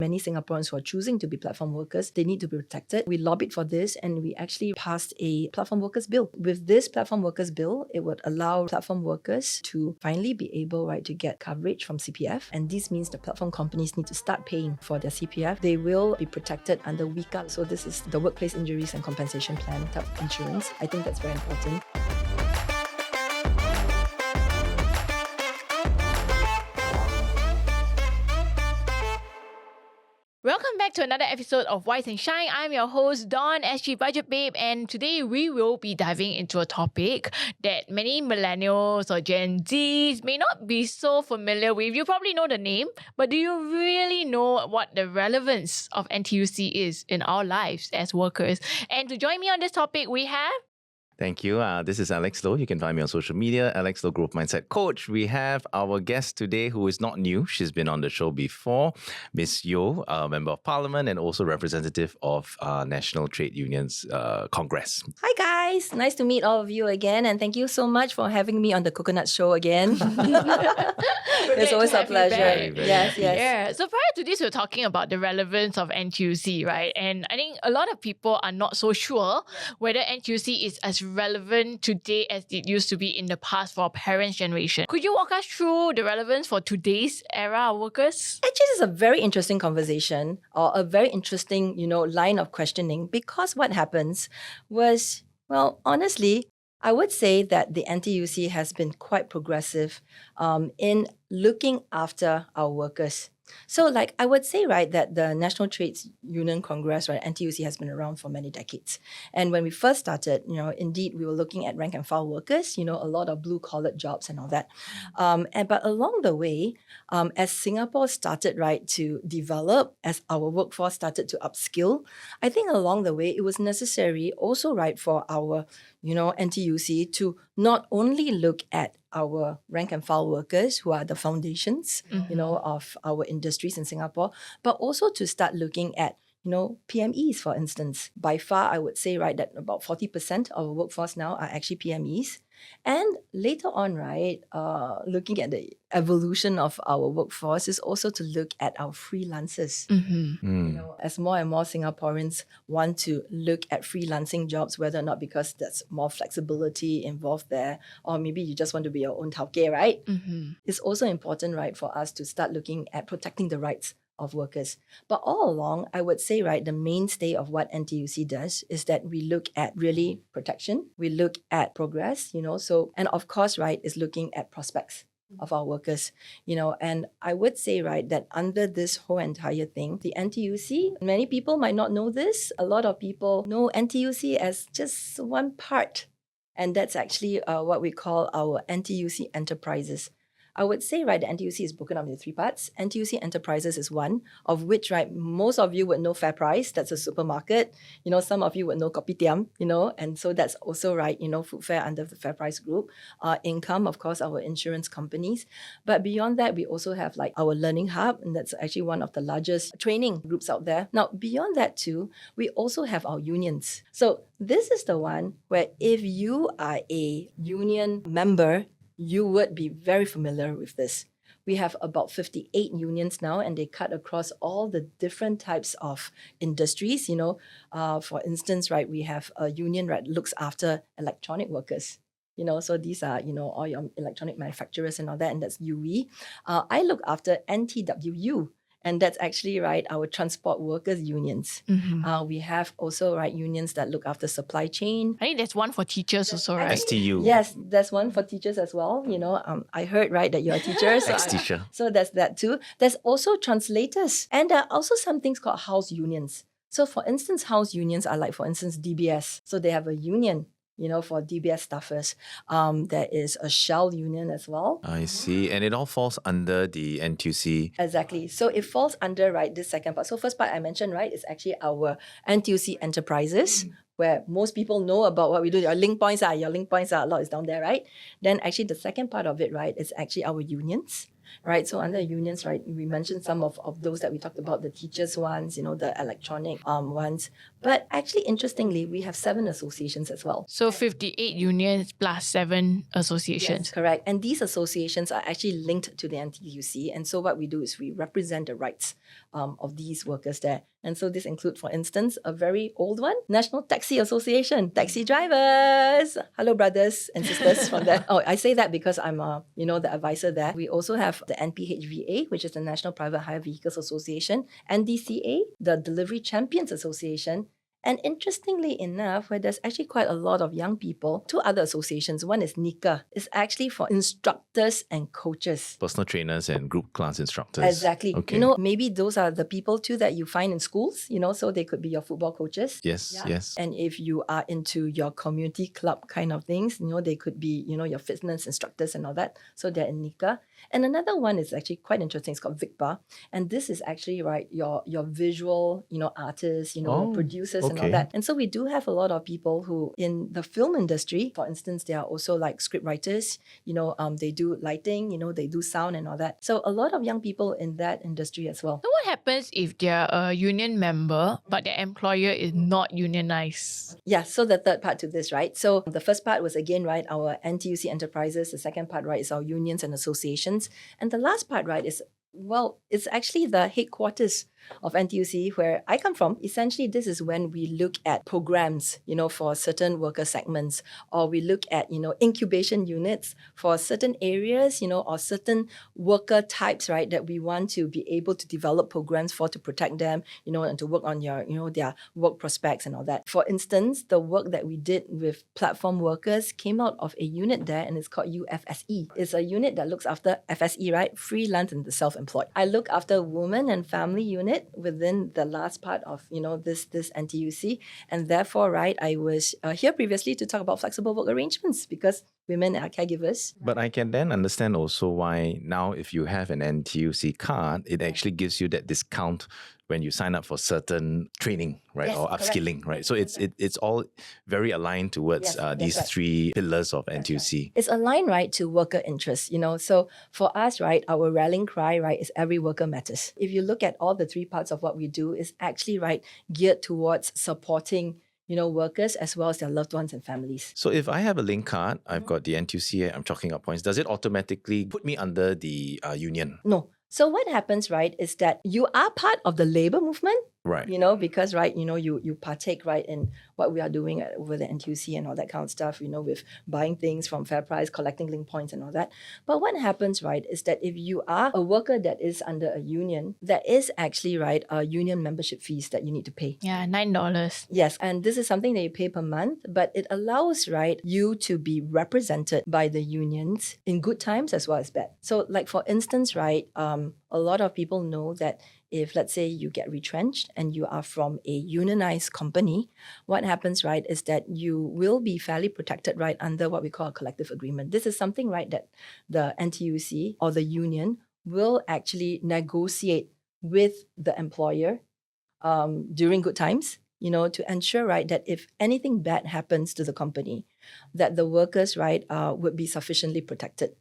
Many Singaporeans who are choosing to be platform workers, they need to be protected. We lobbied for this and we actually passed a platform workers bill. With this platform workers bill, it would allow platform workers to finally be able, right, to get coverage from CPF. And this means the platform companies need to start paying for their CPF. They will be protected under WICA. So this is the Workplace Injuries and Compensation Plan type of insurance. I think that's very important. Welcome back to another episode of Wise and Shine. I'm your host, Dawn, SG Budget Babe, and today we will be diving into a topic that many millennials or Gen Zs may not be so familiar with. You probably know the name, but do you really know what the relevance of NTUC is in our lives as workers? And to join me on this topic, we have... Thank you. This is Alex Low. You can find me on social media, Alex Low Growth Mindset Coach. We have our guest today who is not new. She's been on the show before, Miss Yeo, Member of Parliament and also representative of National Trade Unions Congress. Hi guys, nice to meet all of you again, and thank you so much for having me on the Coconut Show again. It's always a pleasure. Yes. Yeah. So prior to this, we were talking about the relevance of NTUC, right? And I think a lot of people are not so sure whether NTUC is as relevant today as it used to be in the past for our parents' generation. Could you walk us through the relevance for today's era of workers? Actually, this is a very interesting conversation or a very interesting, line of questioning, because what happens was, well, honestly, I would say that the NTUC has been quite progressive in looking after our workers. So I would say, right, that the National Trades Union Congress, right, NTUC has been around for many decades. And when we first started, indeed, we were looking at rank and file workers, a lot of blue-collar jobs and all that. But along the way, as Singapore started, right, to develop, as our workforce started to upskill, I think along the way, it was necessary also, right, for our, NTUC to not only look at our rank and file workers who are the foundations, of our industries in Singapore, but also to start looking at, PMEs, for instance. By far, I would say, right, that about 40% of our workforce now are actually PMEs. And later on, right, looking at the evolution of our workforce is also to look at our freelancers. As more and more Singaporeans want to look at freelancing jobs, whether or not because there's more flexibility involved there, or maybe you just want to be your own tauke, right? It's also important, right, for us to start looking at protecting the rights of workers. But all along, I would say, right, the mainstay of what NTUC does is that we look at really protection, we look at progress, and of course, right, is looking at prospects of our workers, and I would say, right, that under this whole entire thing, the NTUC, many people might not know this. A lot of people know NTUC as just one part, and that's actually what we call our NTUC enterprises. I would say, right, the NTUC is broken up into three parts. NTUC Enterprises is one, of which, right, most of you would know FairPrice, that's a supermarket. Some of you would know Kopitiam, and so that's also, right, Food Fair under the FairPrice group. Income, of course, our insurance companies. But beyond that, we also have our Learning Hub, and that's actually one of the largest training groups out there. Now, beyond that too, we also have our unions. So this is the one where if you are a union member, you would be very familiar with this. We have about 58 unions now, and they cut across all the different types of industries. For instance, right, we have a union that looks after electronic workers. So these are, all your electronic manufacturers and all that, and that's UE. I look after NTWU. And that's actually, right, our transport workers unions. We have also, right, unions that look after supply chain. I think there's one for teachers also, right? STU. Yes, there's one for teachers as well. I heard, right, that you're a teacher. Ex-teacher. So there's that too. There's also translators. And there are also some things called house unions. So for instance, house unions are like, for instance, DBS. So they have a union, for DBS staffers. There is a Shell union as well. I see. And it all falls under the NTUC. Exactly. So it falls under, right, this second part. So first part I mentioned, right, is actually our NTUC enterprises, where most people know about what we do. Your link points are a lot is down there, right? Then actually the second part of it, right, is actually our unions. right? So under unions, right, we mentioned some of those that we talked about, the teachers ones, the electronic ones. But actually, interestingly, we have 7 associations as well. So 58 unions plus 7 associations. Yes, correct. And these associations are actually linked to the NTUC. And so what we do is we represent the rights of these workers there. And so this includes, for instance, a very old one, National Taxi Association, taxi drivers. Hello, brothers and sisters from there. Oh, I say that because I'm, the advisor there. We also have the NPHVA, which is the National Private Hire Vehicles Association, NDCA, the Delivery Champions Association. And interestingly enough, where there's actually quite a lot of young people, 2 other associations. One is NICA. It's actually for instructors and coaches. Personal trainers and group class instructors. Exactly. Okay. Maybe those are the people too that you find in schools, so they could be your football coaches. Yes, yes. And if you are into your community club kind of things, they could be, your fitness instructors and all that. So they're in NICA. And another one is actually quite interesting. It's called VICPA. And this is actually, right, your visual, artists, producers and all that. And so we do have a lot of people who in the film industry, for instance, they are also like script writers, they do lighting, they do sound and all that. So a lot of young people in that industry as well. So what happens if they're a union member but their employer is not unionized? Yeah, so the third part to this, right? So the first part was again, right, our NTUC enterprises. The second part, right, is our unions and associations. And the last part, right, is, well, it's actually the headquarters of NTUC where I come from. Essentially, this is when we look at programs, for certain worker segments, or we look at, incubation units for certain areas, or certain worker types, right, that we want to be able to develop programs for to protect them, and to work on their work prospects and all that. For instance, the work that we did with platform workers came out of a unit there, and it's called UFSE. It's a unit that looks after FSE, right, freelance and the self-employed. I look after women and family unit within the last part of this NTUC, and therefore, right, I was here previously to talk about flexible work arrangements because women are caregivers. But I can then understand also why now if you have an NTUC card, it actually gives you that discount when you sign up for certain training, right, Yes, or correct. upskilling, right? So it's all very aligned towards these right. 3 pillars of NTUC. It's aligned, right, to worker interests, So for us, right, our rallying cry, right, is every worker matters. If you look at all the 3 parts of what we do, is actually, right, geared towards supporting workers as well as their loved ones and families. So if I have a link card, I've got the NTUC, I'm chalking up points, does it automatically put me under the union? No. So what happens, right, is that you are part of the labor movement, Right. because, right, you partake, right, in what we are doing with the NTUC and all that kind of stuff, with buying things from Fair Price, collecting link points and all that. But what happens, right, is that if you are a worker that is under a union, there is actually, right, a union membership fees that you need to pay. Yeah, $9. Yes, and this is something that you pay per month, but it allows, right, you to be represented by the unions in good times as well as bad. So, like for instance, right, a lot of people know that if, let's say, you get retrenched and you are from a unionized company, what happens, right, is that you will be fairly protected, right, under what we call a collective agreement. This is something, right, that the NTUC or the union will actually negotiate with the employer during good times, to ensure, right, that if anything bad happens to the company, that the workers, right, would be sufficiently protected.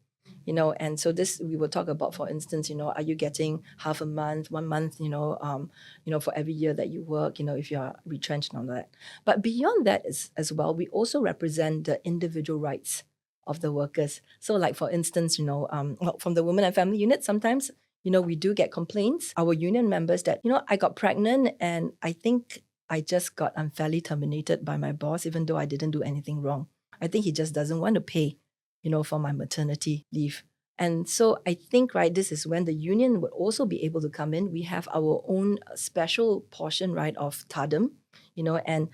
And so this we will talk about, for instance, are you getting half a month, 1 month, for every year that you work, if you are retrenched and all that. But beyond that as well, we also represent the individual rights of the workers. So like, for instance, from the women and family unit, sometimes, we do get complaints, our union members that, I got pregnant and I think I just got unfairly terminated by my boss, even though I didn't do anything wrong. I think he just doesn't want to pay for my maternity leave. And so I think, right, this is when the union would also be able to come in. We have our own special portion, right, of TADM, and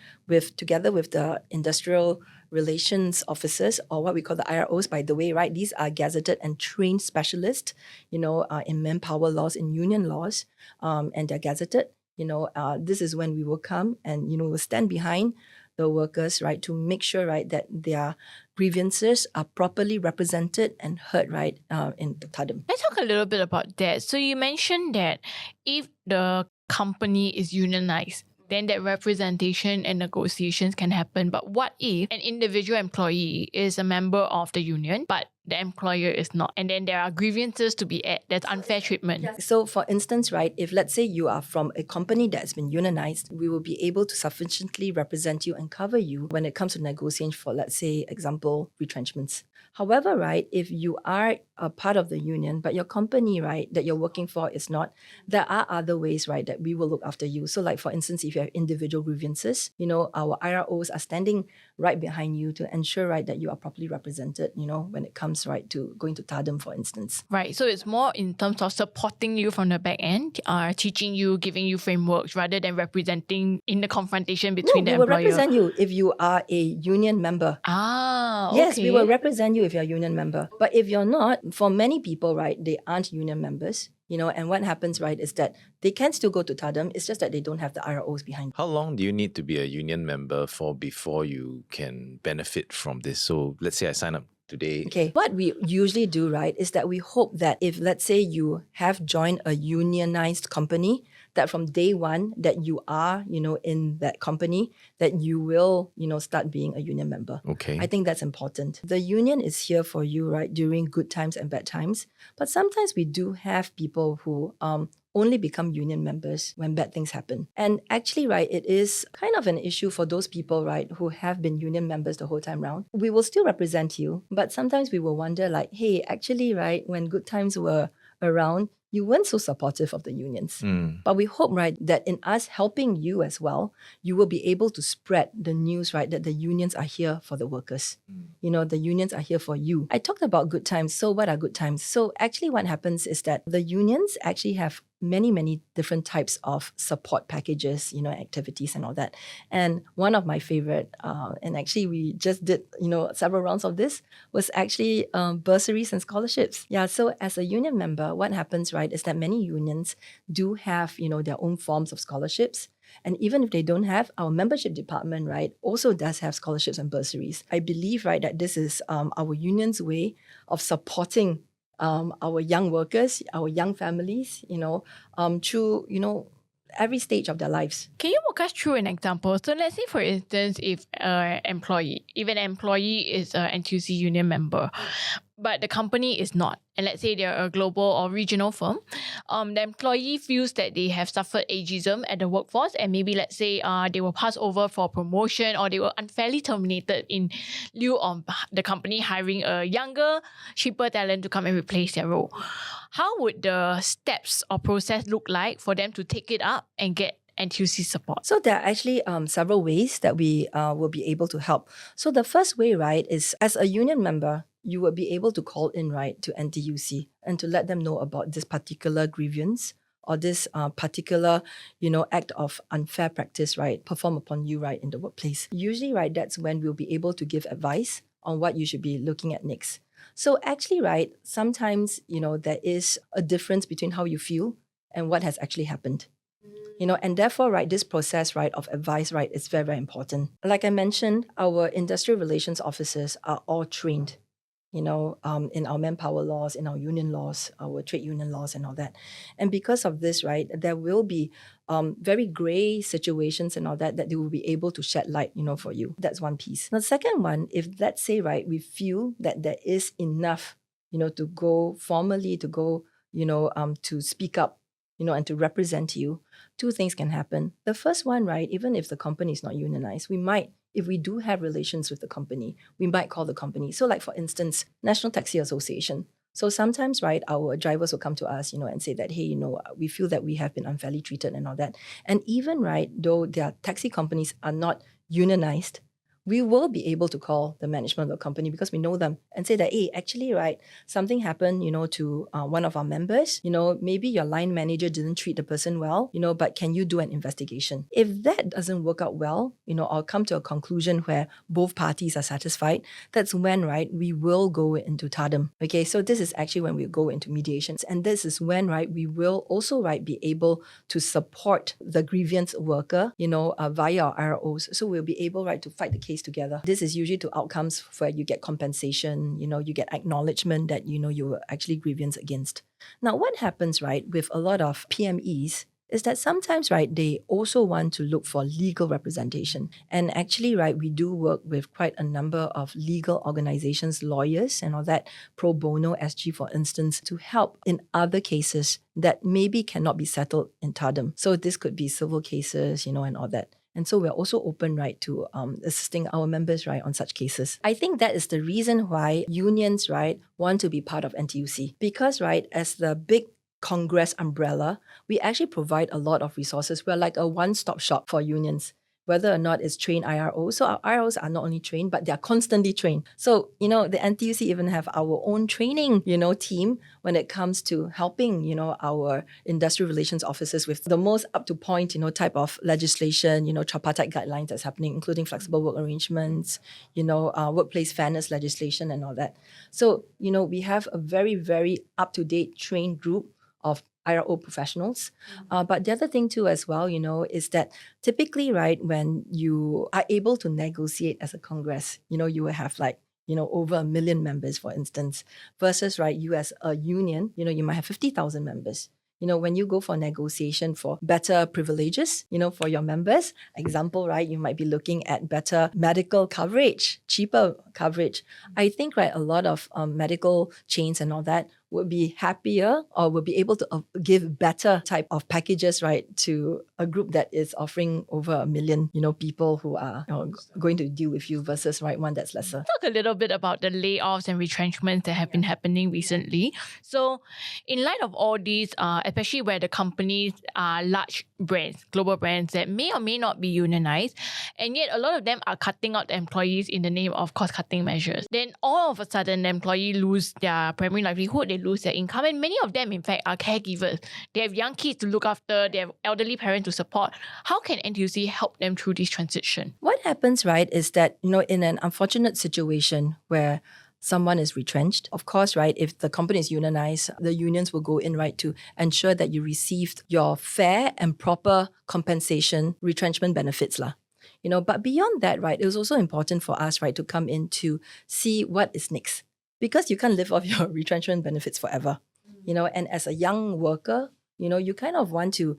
together with the industrial relations officers, or what we call the IROs, by the way, right, these are gazetted and trained specialists, in manpower laws, in union laws, and they're gazetted. This is when we will come and, we'll stand behind the workers, right, to make sure, right, that their grievances are properly represented and heard, right, in the TADM. Let's talk a little bit about that. So you mentioned that if the company is unionized, then that representation and negotiations can happen. But what if an individual employee is a member of the union, but the employer is not. And then there are grievances to be aired. That's unfair treatment. So for instance, right, if let's say you are from a company that's been unionized, we will be able to sufficiently represent you and cover you when it comes to negotiation for, let's say, example, retrenchments. However, right, if you are a part of the union, but your company, right, that you're working for is not, there are other ways, right, that we will look after you. So like, for instance, if you have individual grievances, our IROs are standing right behind you to ensure, right, that you are properly represented, when it comes, right, to going to TADM, for instance. Right. So it's more in terms of supporting you from the back end, teaching you, giving you frameworks rather than representing in the confrontation between the we will employer. represent you if you are a union member. Okay. Yes, we will represent you if you're a union member. But if you're not, for many people, right, they aren't union members, and what happens, right, is that they can still go to TADM. It's just that they don't have the IROs behind. How long do you need to be a union member for before you can benefit from this? So let's say I sign up today. Okay, what we usually do, right, is that we hope that if, let's say, you have joined a unionized company, that from day one that you are, in that company, that you will, start being a union member. Okay. I think that's important. The union is here for you, right, during good times and bad times. But sometimes we do have people who only become union members when bad things happen. And actually, right, it is kind of an issue for those people, right, who have been union members the whole time round. We will still represent you, but sometimes we will wonder like, hey, actually, right, when good times were around, you weren't so supportive of the unions. But we hope, right, that in us helping you as well, you will be able to spread the news, right, that the unions are here for the workers. The unions are here for you. I talked about good times. So what are good times? So actually what happens is that the unions actually have many different types of support packages, activities and all that. And one of my favorite, and actually we just did, several rounds of this, was actually bursaries and scholarships. Yeah, so as a union member, what happens, right, is that many unions do have, their own forms of scholarships. And even if they don't have, our membership department, right, also does have scholarships and bursaries. I believe, right, that this is our union's way of supporting our young workers, our young families, through, every stage of their lives. Can you walk us through an example? So let's say, for instance, if an employee is an NTUC union member, but the company is not, and let's say they're a global or regional firm, the employee feels that they have suffered ageism at the workforce, and maybe let's say they were passed over for promotion or they were unfairly terminated in lieu of the company hiring a younger, cheaper talent to come and replace their role. How would the steps or process look like for them to take it up and get NTUC support? So there are actually several ways that we will be able to help. So the first way, right, is as a union member, you will be able to call in, right, to NTUC and to let them know about this particular grievance or this particular, act of unfair practice, right, performed upon you, right, in the workplace. Usually, right, that's when we'll be able to give advice on what you should be looking at next. So actually, right, sometimes, there is a difference between how you feel and what has actually happened. And therefore, right, this process, right, of advice, right, is very, very important. Like I mentioned, our industrial relations officers are all trained, in our manpower laws, in our union laws, our trade union laws and all that. And because of this, right, there will be very gray situations and all that they will be able to shed light, for you. That's one piece. The second one, if let's say, right, we feel that there is enough, to go formally, to go, to speak up, and to represent you, two things can happen. The first one, right, even if the company is not unionized, we might, if we do have relations with the company, we might call the company. So like, for instance, National Taxi Association. So sometimes, right, our drivers will come to us, and say that, hey, we feel that we have been unfairly treated and all that. And even, right, though their taxi companies are not unionized, we will be able to call the management of the company because we know them and say that, hey, actually, right, something happened, to one of our members. Maybe your line manager didn't treat the person well, but can you do an investigation? If that doesn't work out well, or come to a conclusion where both parties are satisfied, that's when, right, we will go into TADM. Okay, so this is actually when we go into mediations. And this is when, right, we will also, right, be able to support the grievance worker, via our ROs. So we'll be able, right, to fight the case together. This is usually to outcomes where you get compensation, you get acknowledgement that, you were actually grievance against. Now, what happens, right, with a lot of PMEs is that sometimes, right, they also want to look for legal representation. And actually, right, we do work with quite a number of legal organizations, lawyers and all that, pro bono SG, for instance, to help in other cases that maybe cannot be settled in tandem. So this could be civil cases, and all that. And so we're also open, right, to assisting our members, right, on such cases. I think that is the reason why unions, right, want to be part of NTUC. Because, right, as the big Congress umbrella, we actually provide a lot of resources. We're like a one-stop shop for unions, whether or not it's trained IROs. So our IROs are not only trained, but they're constantly trained. So, the NTUC even have our own training, team when it comes to helping, our industrial relations officers with the most up-to-point, type of legislation, tripartite guidelines that's happening, including flexible work arrangements, workplace fairness legislation and all that. So, we have a very, very up-to-date trained group of IRO professionals. But the other thing too as well, is that typically, right, when you are able to negotiate as a Congress, you will have like, over 1 million members, for instance, versus, right, you as a union, you might have 50,000 members. When you go for negotiation for better privileges, for your members, example, right, you might be looking at better medical coverage, cheaper coverage. I think, right, a lot of medical chains and all that would be happier or would be able to give better type of packages, right, to a group that is offering over 1 million, people who are going to deal with you versus, right, one that's lesser. Talk a little bit about the layoffs and retrenchments that have been happening recently. So in light of all these, especially where the companies are large brands, global brands that may or may not be unionized, and yet a lot of them are cutting out the employees in the name of cost-cutting measures, then all of a sudden the employee lose their primary livelihood, they lose their income, and many of them in fact are caregivers. They have young kids to look after, they have elderly parents to support. How can NTUC help them through this transition? What happens, right, is that, in an unfortunate situation where someone is retrenched, of course, right, if the company is unionized, the unions will go in, right, to ensure that you received your fair and proper compensation retrenchment benefits lah. But beyond that, right, it was also important for us, right, to come in to see what is next. Because you can't live off your retrenchment benefits forever. And as a young worker, you kind of want to,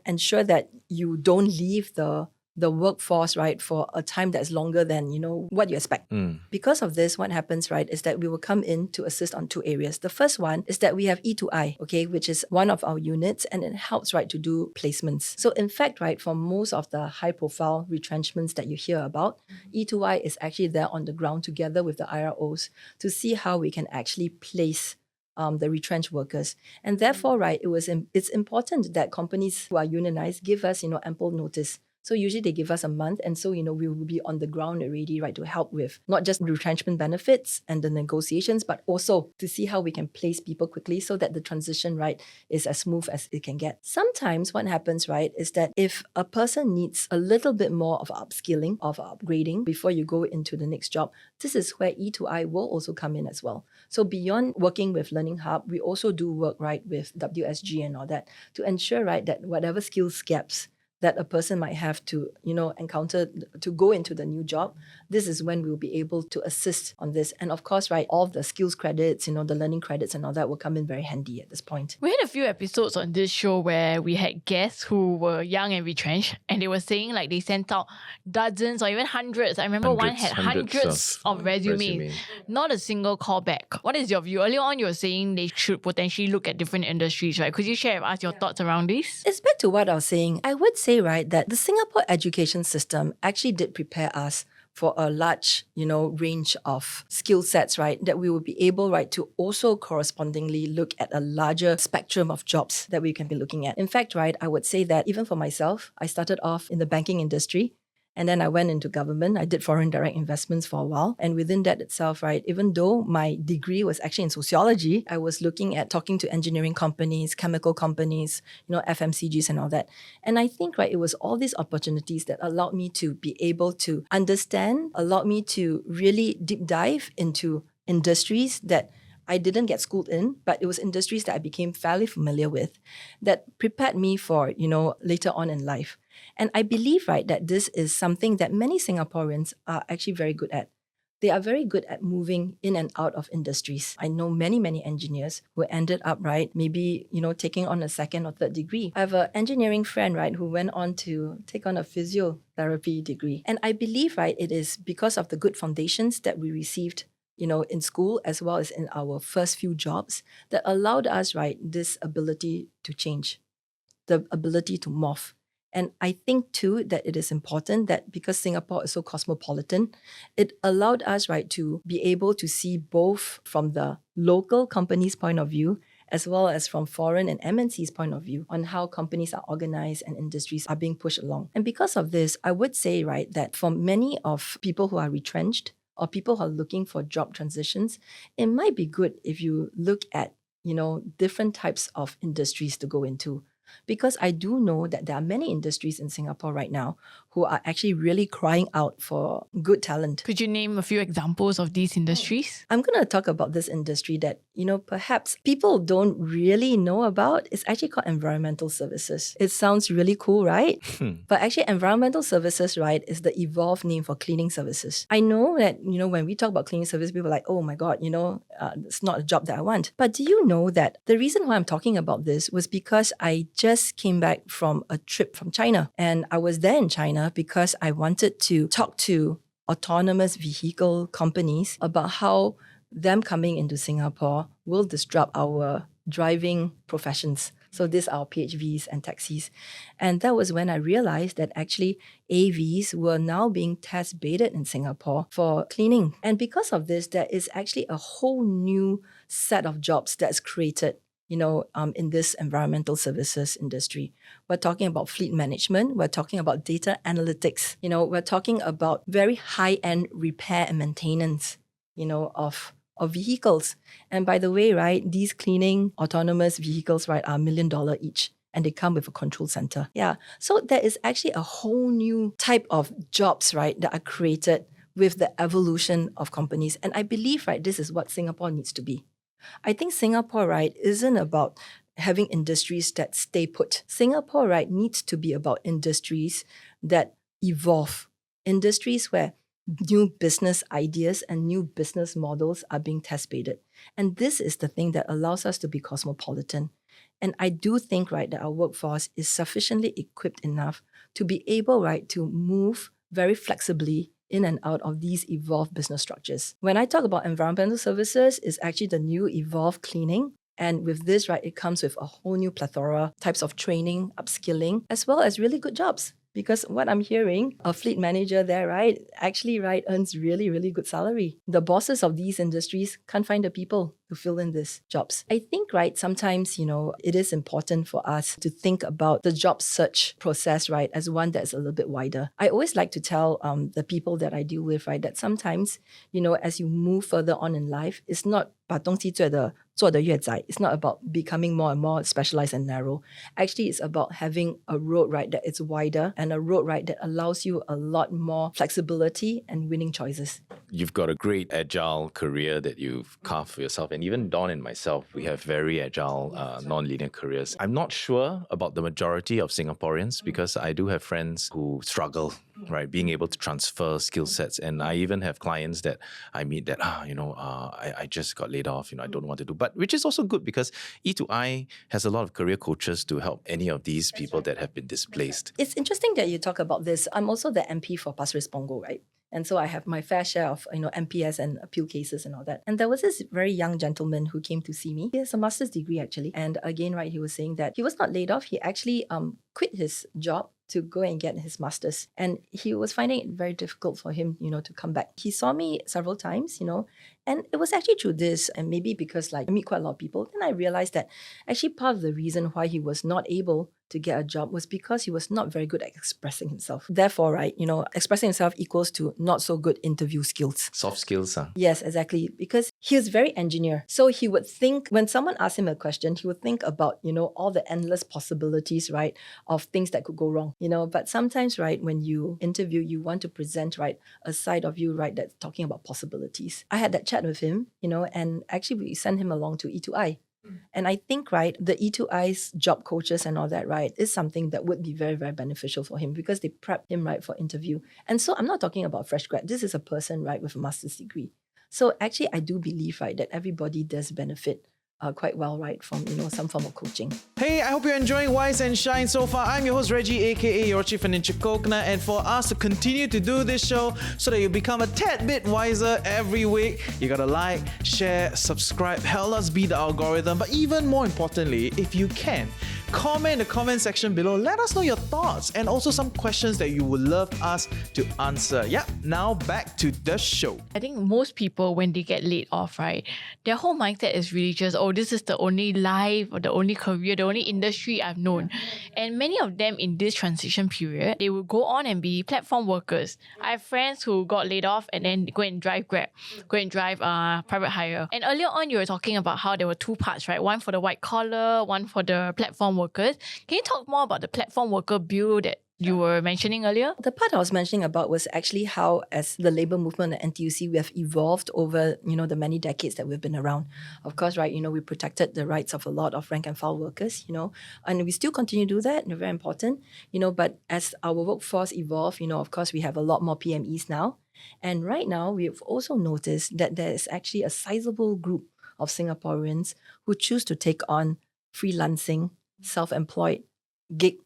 ensure that you don't leave the workforce, right, for a time that's longer than, what you expect. Because of this, what happens, right, is that we will come in to assist on two areas. The first one is that we have E2I, okay, which is one of our units, and it helps, right, to do placements. So in fact, right, for most of the high profile retrenchments that you hear about, E2I is actually there on the ground together with the IROs to see how we can actually place the retrenched workers. And therefore, right, it's important that companies who are unionized give us, ample notice. So usually they give us a month, and so, we will be on the ground already, right, to help with not just retrenchment benefits and the negotiations, but also to see how we can place people quickly so that the transition, right, is as smooth as it can get. Sometimes what happens, right, is that if a person needs a little bit more of upskilling, of upgrading before you go into the next job, this is where E2I will also come in as well. So beyond working with Learning Hub, we also do work, right, with WSG and all that to ensure, right, that whatever skills gaps that a person might have to, encounter to go into the new job, this is when we'll be able to assist on this. And of course, right, all the skills credits, the learning credits and all that will come in very handy at this point. We had a few episodes on this show where we had guests who were young and retrenched, and they were saying like they sent out dozens or even hundreds. I remember one had hundreds of resumes, not a single callback. What is your view? Earlier on, you were saying they should potentially look at different industries, right? Could you share with us your thoughts around this? It's back to what I was saying. I would say, right, that the Singapore education system actually did prepare us for a large, range of skill sets, right, that we will be able, right, to also correspondingly look at a larger spectrum of jobs that we can be looking at. In fact, right, I would say that even for myself, I started off in the banking industry. And then I went into government. I did foreign direct investments for a while. And within that itself, right, even though my degree was actually in sociology, I was looking at talking to engineering companies, chemical companies, FMCGs and all that. And I think, right, it was all these opportunities that allowed me to be able to understand, allowed me to really deep dive into industries that I didn't get schooled in, but it was industries that I became fairly familiar with that prepared me for, later on in life. And I believe, right, that this is something that many Singaporeans are actually very good at. they are very good at moving in and out of industries. I know many, many engineers who ended up, right, maybe, taking on a second or third degree. I have an engineering friend, right, who went on to take on a physiotherapy degree. And I believe, right, it is because of the good foundations that we received in school as well as in our first few jobs that allowed us, right, this ability to change, the ability to morph. And I think too that it is important that because Singapore is so cosmopolitan, it allowed us, right, to be able to see both from the local company's point of view as well as from foreign and MNC's point of view on how companies are organized and industries are being pushed along. And because of this, I would say, right, that for many of people who are retrenched or people who are looking for job transitions, it might be good if you look at, different types of industries to go into. Because I do know that there are many industries in Singapore right now who are actually really crying out for good talent. Could you name a few examples of these industries? I'm going to talk about this industry that, perhaps people don't really know about. It's actually called environmental services. It sounds really cool, right? But actually, environmental services, right, is the evolved name for cleaning services. I know that, when we talk about cleaning services, people are like, oh my God, it's not a job that I want. But do you know that the reason why I'm talking about this was because I just came back from a trip from China. And I was there in China because I wanted to talk to autonomous vehicle companies about how them coming into Singapore will disrupt our driving professions. So these are PHVs and taxis. And that was when I realized that actually AVs were now being test baited in Singapore for cleaning. And because of this, there is actually a whole new set of jobs that's created in this environmental services industry. We're talking about fleet management. We're talking about data analytics. We're talking about very high-end repair and maintenance, of vehicles. And by the way, right, these cleaning autonomous vehicles, right, are $1 million each. And they come with a control center. Yeah. So there is actually a whole new type of jobs, right, that are created with the evolution of companies. And I believe, right, this is what Singapore needs to be. I think Singapore, right, isn't about having industries that stay put. Singapore, right, needs to be about industries that evolve. Industries where new business ideas and new business models are being test-baited. And this is the thing that allows us to be cosmopolitan. And I do think, right, that our workforce is sufficiently equipped enough to be able, right, to move very flexibly in and out of these evolved business structures. When I talk about environmental services, it's actually the new evolved cleaning. And with this, right, it comes with a whole new plethora, types of training, upskilling, as well as really good jobs. Because what I'm hearing, a fleet manager there, right, actually, right, earns really, really good salary. The bosses of these industries can't find the people to fill in these jobs. I think, right, sometimes, it is important for us to think about the job search process, right, as one that's a little bit wider. I always like to tell the people that I deal with, right, that sometimes, as you move further on in life, it's not 把东西做得越窄. It's not about becoming more and more specialized and narrow. Actually, it's about having a road, right, that is wider and a road, right, that allows you a lot more flexibility and winning choices. You've got a great agile career that you've carved for yourself. And even Dawn and myself, we have very agile, non-linear careers. I'm not sure about the majority of Singaporeans because I do have friends who struggle, right, being able to transfer skill sets. And I even have clients that I meet that, I just got laid off, I don't want to do. But which is also good because E2I has a lot of career coaches to help any of these people that have been displaced. It's interesting that you talk about this. I'm also the MP for Pasir Ris Punggol, right? And so I have my fair share of, MPS and appeal cases and all that. And there was this very young gentleman who came to see me. He has a master's degree, actually. And again, right, he was saying that he was not laid off. He actually quit his job to go and get his master's. And he was finding it very difficult for him, to come back. He saw me several times, and it was actually through this, and maybe because I meet quite a lot of people, then I realized that actually part of the reason why he was not able to get a job was because he was not very good at expressing himself. Therefore, right, expressing himself equals to not so good interview skills. Soft skills, huh? Yes, exactly. Because he was very engineer. So he would think, when someone asked him a question, he would think about, all the endless possibilities, right, of things that could go wrong. But sometimes, right, when you interview, you want to present, right, a side of you, right, that's talking about possibilities. I had that chat with him, and actually we sent him along to E2I. And I think, right, the E2I's job coaches and all that, right, is something that would be very, very beneficial for him because they prep him, right, for interview. And so I'm not talking about fresh grad. This is a person, right, with a master's degree. So actually, I do believe, right, that everybody does benefit quite well, right, from, some form of coaching. Hey, I hope you're enjoying Wise and Shine so far. I'm your host Reggie, aka your Chief Financial Coconut, and for us to continue to do this show so that you become a tad bit wiser every week, you gotta like, share, subscribe, help us beat the algorithm. But even more importantly, if you can, comment in the comment section below. Let us know your thoughts and also some questions that you would love us to answer. Yep, now back to the show. I think most people, when they get laid off, right, their whole mindset is really just, oh, this is the only life or the only career, the only industry I've known. And many of them in this transition period, they will go on and be platform workers. I have friends who got laid off and then go and drive Grab, go and drive private hire. And earlier on, you were talking about how there were two parts, right? One for the white collar, one for the platform workers. Can you talk more about the platform worker bill that you were mentioning earlier? The part I was mentioning about was actually how, as the labor movement and NTUC, we have evolved over, the many decades that we've been around. Of course, right, we protected the rights of a lot of rank and file workers, and we still continue to do that. They're very important, but as our workforce evolve, of course, we have a lot more PMEs now. And right now, we've also noticed that there is actually a sizable group of Singaporeans who choose to take on freelancing, self-employed, gig,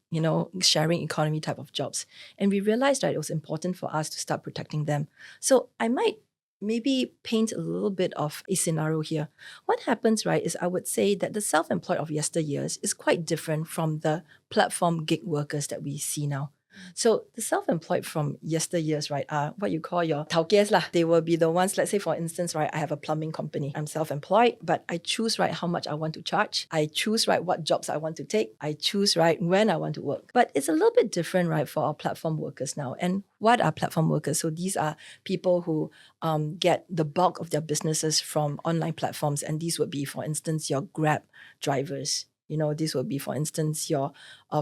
sharing economy type of jobs. And we realized that it was important for us to start protecting them. So I might maybe paint a little bit of a scenario here. What happens, right, is I would say that the self-employed of yesteryears is quite different from the platform gig workers that we see now. So the self-employed from yesteryears, right, are what you call your taukies lah. They will be the ones, let's say for instance, right, I have a plumbing company. I'm self-employed, but I choose, right, how much I want to charge. I choose, right, what jobs I want to take. I choose, right, when I want to work. But it's a little bit different, right, for our platform workers now. And what are platform workers? So these are people who get the bulk of their businesses from online platforms. And these would be, for instance, your Grab drivers. This would be, for instance, your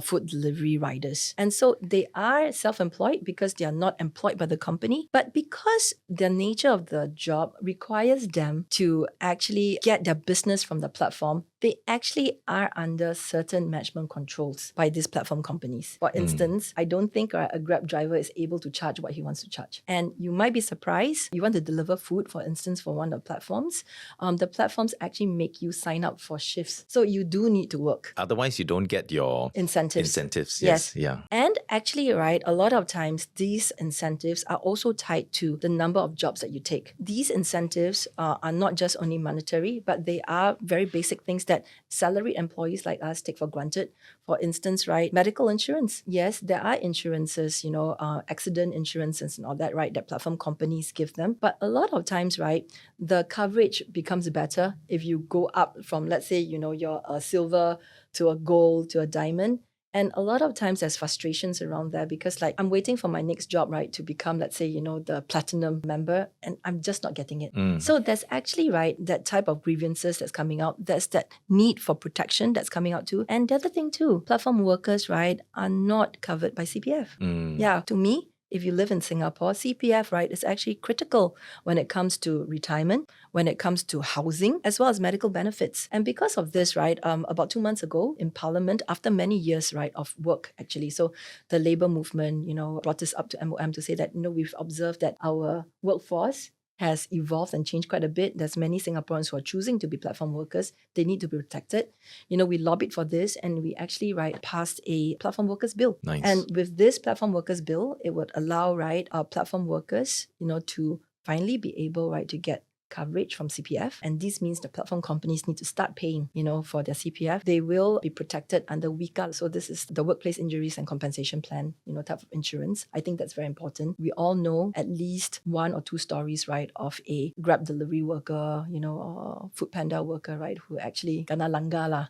food delivery riders. And so they are self-employed because they are not employed by the company. But because the nature of the job requires them to actually get their business from the platform, they actually are under certain management controls by these platform companies. For instance, I don't think a Grab driver is able to charge what he wants to charge. And you might be surprised, you want to deliver food, for instance, for one of the platforms. The platforms actually make you sign up for shifts. So you do need to work. Otherwise, you don't get your incentives. Yes. Yeah. And actually, right, a lot of times these incentives are also tied to the number of jobs that you take. These incentives are not just only monetary, but they are very basic things that salaried employees like us take for granted. For instance, right, medical insurance. Yes, there are insurances, accident insurances and all that, right, that platform companies give them. But a lot of times, right, the coverage becomes better if you go up from, let's say, your silver to a gold to a diamond. And a lot of times there's frustrations around there because I'm waiting for my next job, right, to become, let's say, the platinum member, and I'm just not getting it. So there's actually, right, that type of grievances that's coming out. There's that need for protection that's coming out too. And the other thing too, platform workers, right, are not covered by CPF. Yeah, to me, if you live in Singapore, CPF, right, is actually critical when it comes to retirement, when it comes to housing, as well as medical benefits. And because of this, right, about 2 months ago in Parliament, after many years, right, of work actually, so the labour movement, brought this up to MOM to say that, we've observed that our workforce has evolved and changed quite a bit. There's many Singaporeans who are choosing to be platform workers. They need to be protected. We lobbied for this and we actually, right, passed a platform workers bill. Nice. And with this platform workers bill, it would allow, right, our platform workers, to finally be able, right, to get coverage from CPF. And this means the platform companies need to start paying, for their CPF. They will be protected under WICA. So this is the Workplace Injuries and Compensation Plan, type of insurance. I think that's very important. We all know at least one or two stories, right, of a Grab delivery worker, or Food Panda worker, right, who actually kena langgar lah.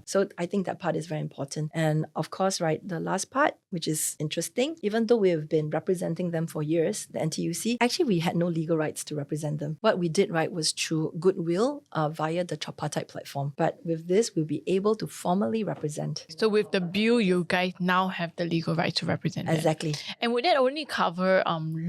So I think that part is very important. And of course, right, the last part, which is interesting, even though we have been representing them for years, the NTUC, actually we had no legal rights to represent them. What we did, right, was through goodwill via the tripartite platform. But with this, we'll be able to formally represent. So with the bill, you guys now have the legal right to represent them. Exactly. And would that only cover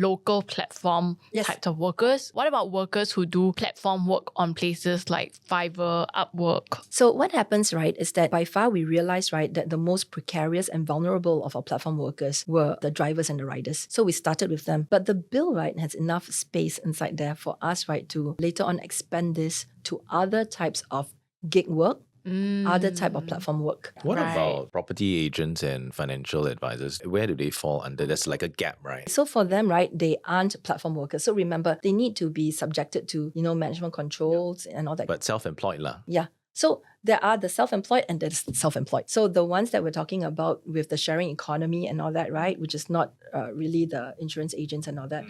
local platform Yes. types of workers? What about workers who do platform work on places like Fiverr, Upwork? So what happens, right, is that by far we realized, right, that the most precarious and vulnerable of our platform workers were the drivers and the riders. So we started with them. But the bill, right, has enough space inside there for us, right, to later on expand this to other types of gig work, other type of platform work. What Right. about property agents and financial advisors? Where do they fall under? There's like a gap, right? So for them, right, they aren't platform workers. So remember, they need to be subjected to, management controls and all that. But self-employed lah. Yeah. So there are the self-employed and there's self-employed. So the ones that we're talking about with the sharing economy and all that, right, which is not really the insurance agents and all that,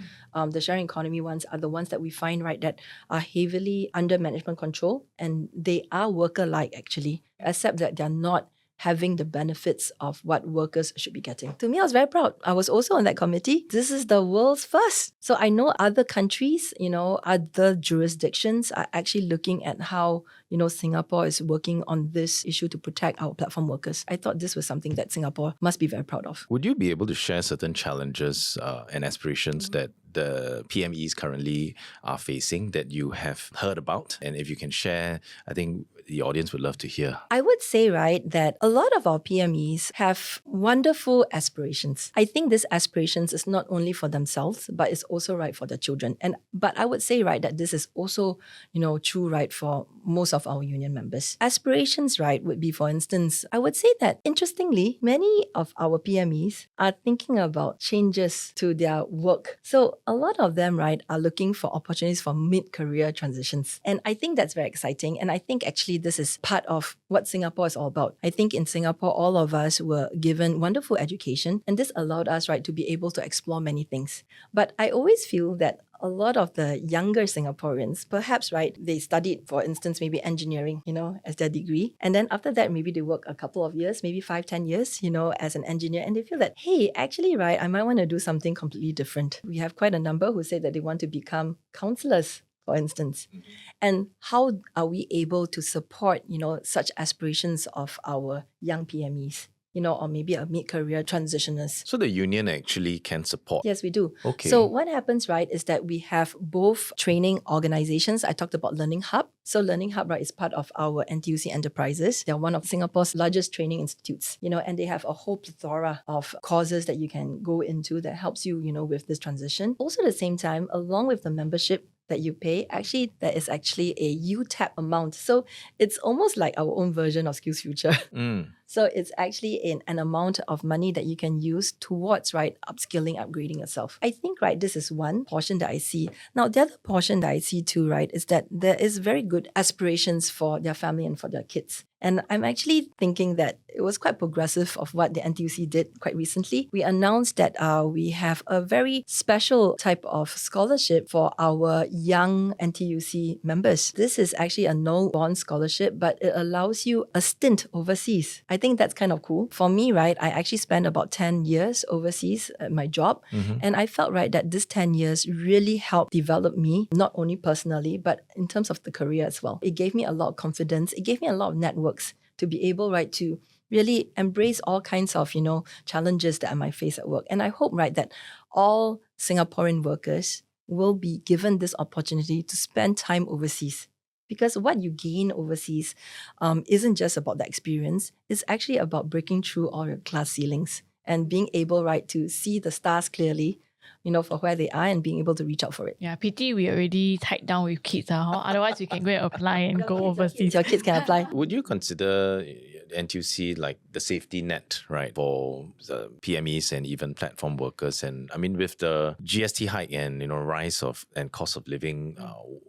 the sharing economy ones are the ones that we find, right, that are heavily under management control, and they are worker-like actually, except that they're not having the benefits of what workers should be getting. To me, I was very proud. I was also on that committee. This is the world's first. So I know other countries, other jurisdictions are actually looking at how, Singapore is working on this issue to protect our platform workers. I thought this was something that Singapore must be very proud of. Would you be able to share certain challenges and aspirations that the PMEs currently are facing that you have heard about? And if you can share, I think the audience would love to hear. I would say, right, that a lot of our PMEs have wonderful aspirations. I think these aspirations is not only for themselves, but it's also right for their children. But I would say, right, that this is also, true, right, for most of our union members. Aspirations, right, would be, for instance, I would say that, interestingly, many of our PMEs are thinking about changes to their work. So a lot of them, right, are looking for opportunities for mid-career transitions. And I think that's very exciting. And I think actually this is part of what Singapore is all about. I think in Singapore, all of us were given wonderful education, and this allowed us, right, to be able to explore many things. But I always feel that a lot of the younger Singaporeans, perhaps, right, they studied, for instance, maybe engineering, as their degree. And then after that, maybe they work a couple of years, maybe 5-10 years, as an engineer. And they feel that, hey, actually, right, I might want to do something completely different. We have quite a number who say that they want to become counselors, for instance. And how are we able to support, such aspirations of our young PMEs? Or maybe a mid-career transitioners. So the union actually can support. Yes, we do. Okay. So what happens, right, is that we have both training organizations. I talked about Learning Hub. So Learning Hub, right, is part of our NTUC enterprises. They're one of Singapore's largest training institutes, and they have a whole plethora of courses that you can go into that helps you, with this transition. Also at the same time, along with the membership that you pay, actually, there is actually a UTAP amount. So it's almost like our own version of Skills Future. So it's actually an amount of money that you can use towards, right, upskilling, upgrading yourself. I think, right, this is one portion that I see. Now, the other portion that I see too, right, is that there is very good aspirations for their family and for their kids. And I'm actually thinking that it was quite progressive of what the NTUC did quite recently. We announced that we have a very special type of scholarship for our young NTUC members. This is actually a no-bond scholarship, but it allows you a stint overseas. I think that's kind of cool. For me, right, I actually spent about 10 years overseas at my job. And I felt, right, that this 10 years really helped develop me, not only personally, but in terms of the career as well. It gave me a lot of confidence. It gave me a lot of networks to be able, right, to really embrace all kinds of, challenges that I might face at work. And I hope, right, that all Singaporean workers will be given this opportunity to spend time overseas. Because what you gain overseas isn't just about the experience. It's actually about breaking through all your glass ceilings and being able, right, to see the stars clearly, for where they are and being able to reach out for it. Yeah, pity we already tied down with kids. Otherwise, we can go and apply and go overseas. Your kids can apply. Would you consider NTUC like the safety net, right, for the PMEs and even platform workers? And I mean, with the GST hike and rise of and cost of living,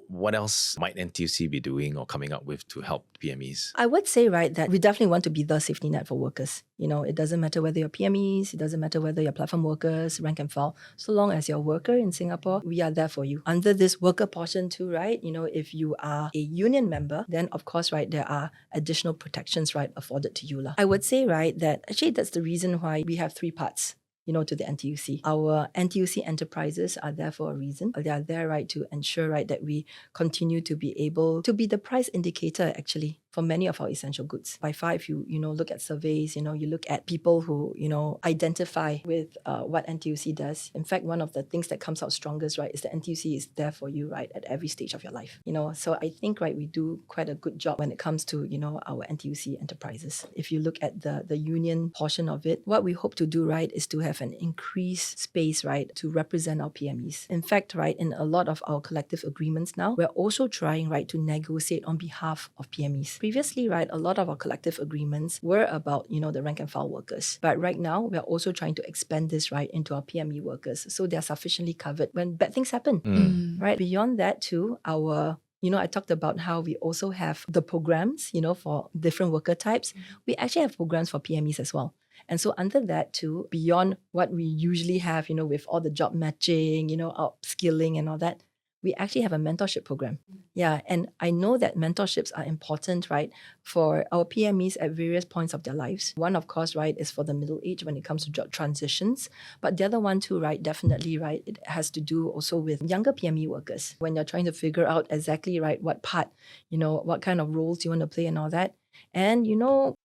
what else might NTUC be doing or coming up with to help PMEs? I would say, right, that we definitely want to be the safety net for workers. It doesn't matter whether you're PMEs, it doesn't matter whether you're platform workers, rank and file. So long as you're a worker in Singapore, we are there for you. Under this worker portion too, right, if you are a union member, then of course, right, there are additional protections, right, afforded to you. I would say, right, that actually that's the reason why we have 3 parts. to the NTUC. Our NTUC enterprises are there for a reason. They are there, right, to ensure, right, that we continue to be able to be the price indicator, actually, for many of our essential goods. By far, if you look at surveys, you look at people who, identify with what NTUC does. In fact, one of the things that comes out strongest, right, is that NTUC is there for you, right, at every stage of your life. So I think, right, we do quite a good job when it comes to, our NTUC enterprises. If you look at the union portion of it, what we hope to do, right, is to have an increased space, right, to represent our PMEs. In fact, right, in a lot of our collective agreements now, we're also trying, right, to negotiate on behalf of PMEs. Previously, right, a lot of our collective agreements were about, the rank and file workers. But right now, we're also trying to expand this, right, into our PME workers. So they're sufficiently covered when bad things happen, right? Beyond that too, I talked about how we also have the programs, for different worker types. We actually have programs for PMEs as well. And so under that too, beyond what we usually have, with all the job matching, upskilling and all that, we actually have a mentorship program. Yeah, and I know that mentorships are important, right, for our PMEs at various points of their lives. One, of course, right, is for the middle age when it comes to job transitions. But the other one too, right, definitely, right, it has to do also with younger PME workers. When you're trying to figure out exactly, right, what part, what kind of roles you want to play and all that. And,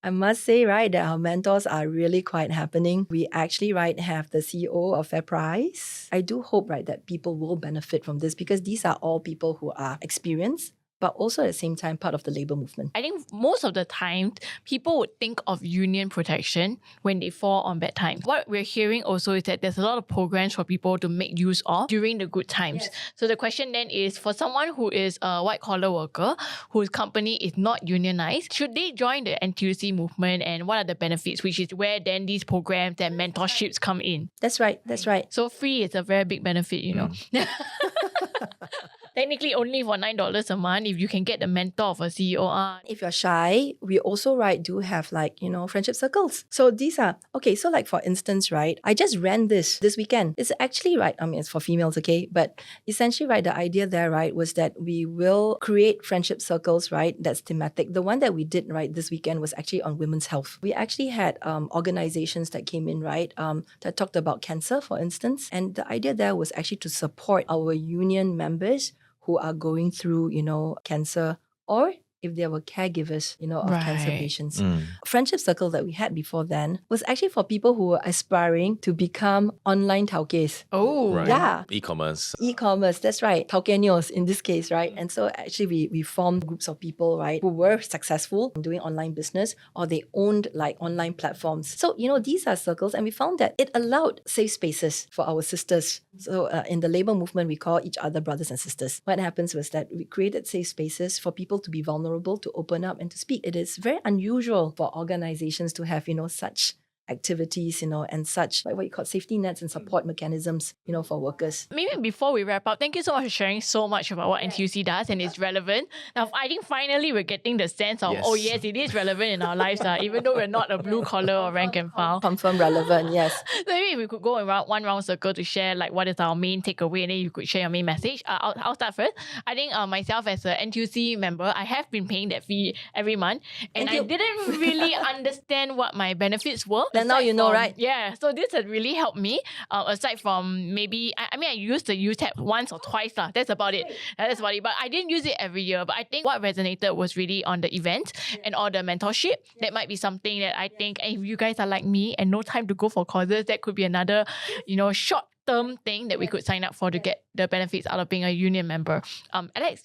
I must say, right, that our mentors are really quite happening. We actually, right, have the CEO of FairPrice. I do hope, right, that people will benefit from this because these are all people who are experienced, but also at the same time part of the labour movement. I think most of the time, people would think of union protection when they fall on bad times. What we're hearing also is that there's a lot of programs for people to make use of during the good times. Yes. So the question then is, for someone who is a white-collar worker, whose company is not unionized, should they join the NTUC movement, and what are the benefits, which is where then these programs and mentorships come in? That's right, that's right. So free is a very big benefit, Technically only for $9 a month if you can get the mentor of a CEO. If you're shy, we also, right, do have friendship circles. So these are, okay, so for instance, right, I just ran this weekend. It's actually, right, it's for females, okay? But essentially, right, the idea there, right, was that we will create friendship circles, right, that's thematic. The one that we did, right, this weekend was actually on women's health. We actually had organizations that came in, right, that talked about cancer, for instance. And the idea there was actually to support our union members who are going through, cancer, or if there were caregivers, of cancer patients. Friendship circle that we had before then was actually for people who were aspiring to become online taukes. Oh, right. Yeah. E-commerce. E-commerce, that's right. Taukenyos in this case, right? And so actually we formed groups of people, right, who were successful in doing online business, or they owned online platforms. So, these are circles, and we found that it allowed safe spaces for our sisters. So in the labour movement, we call each other brothers and sisters. What happens was that we created safe spaces for people to be vulnerable, to open up and to speak. It is very unusual for organizations to have, such activities, and such, what you call safety nets and support mechanisms, for workers. Maybe before we wrap up, thank you so much for sharing so much about what NTUC does and it's relevant. Now, I think finally we're getting the sense of, yes, it is relevant in our lives, even though we're not a blue collar or rank and file. Confirm relevant, yes. So maybe we could go around one round circle to share what is our main takeaway, and then you could share your main message. I'll start first. I think myself as a NTUC member, I have been paying that fee every month, and I didn't really understand what my benefits were. Then now you know, right? Yeah, so this has really helped me. Aside from maybe, I used the U-tab once or twice. That's about it. That's about it. But I didn't use it every year. But I think what resonated was really on the event and all the mentorship. That might be something that I think, if you guys are like me and no time to go for courses, that could be another, short-term thing that we could sign up for to get the benefits out of being a union member. Alex,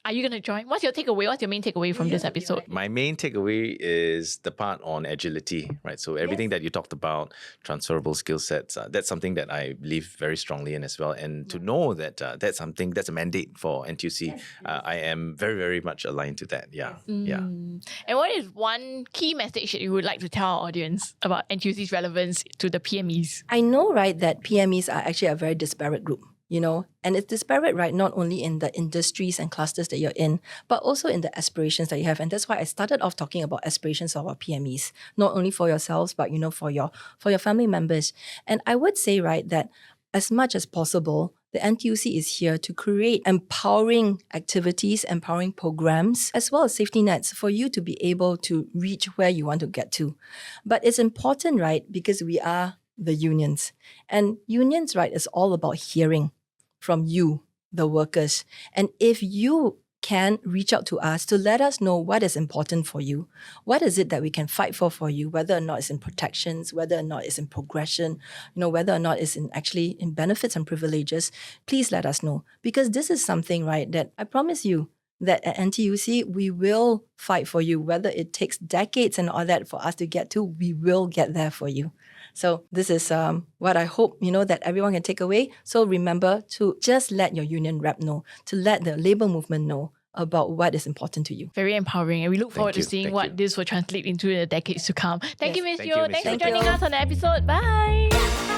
are you going to join? What's your takeaway? What's your main takeaway from this episode? My main takeaway is the part on agility, right? So everything that you talked about, transferable skill sets, that's something that I believe very strongly in as well. And to know that that's a mandate for NTUC, I am very, very much aligned to that. Yeah. And what is one key message that you would like to tell our audience about NTUC's relevance to the PMEs? I know, right, that PMEs are actually a very disparate group. And it's disparate, right, not only in the industries and clusters that you're in, but also in the aspirations that you have. And that's why I started off talking about aspirations of our PMEs, not only for yourselves, but, for your family members. And I would say, right, that as much as possible, the NTUC is here to create empowering activities, empowering programs, as well as safety nets for you to be able to reach where you want to get to. But it's important, right, because we are the unions. And unions, right, is all about hearing from you, the workers. And if you can reach out to us to let us know what is important for you. What is it that we can fight for you, whether or not it's in protections, whether or not it's in progression, whether or not it's in benefits and privileges. Please let us know, because this is something, right, that I promise you that at NTUC, we will fight for you, whether it takes decades and all that for us to get to, we will get there for you. So this is what I hope, that everyone can take away. So remember to just let your union rep know, to let the labor movement know about what is important to you. Very empowering, and we look forward to seeing what this will translate into in the decades to come. Thank you, Miss Yeo. Thanks for joining us on the episode. Bye.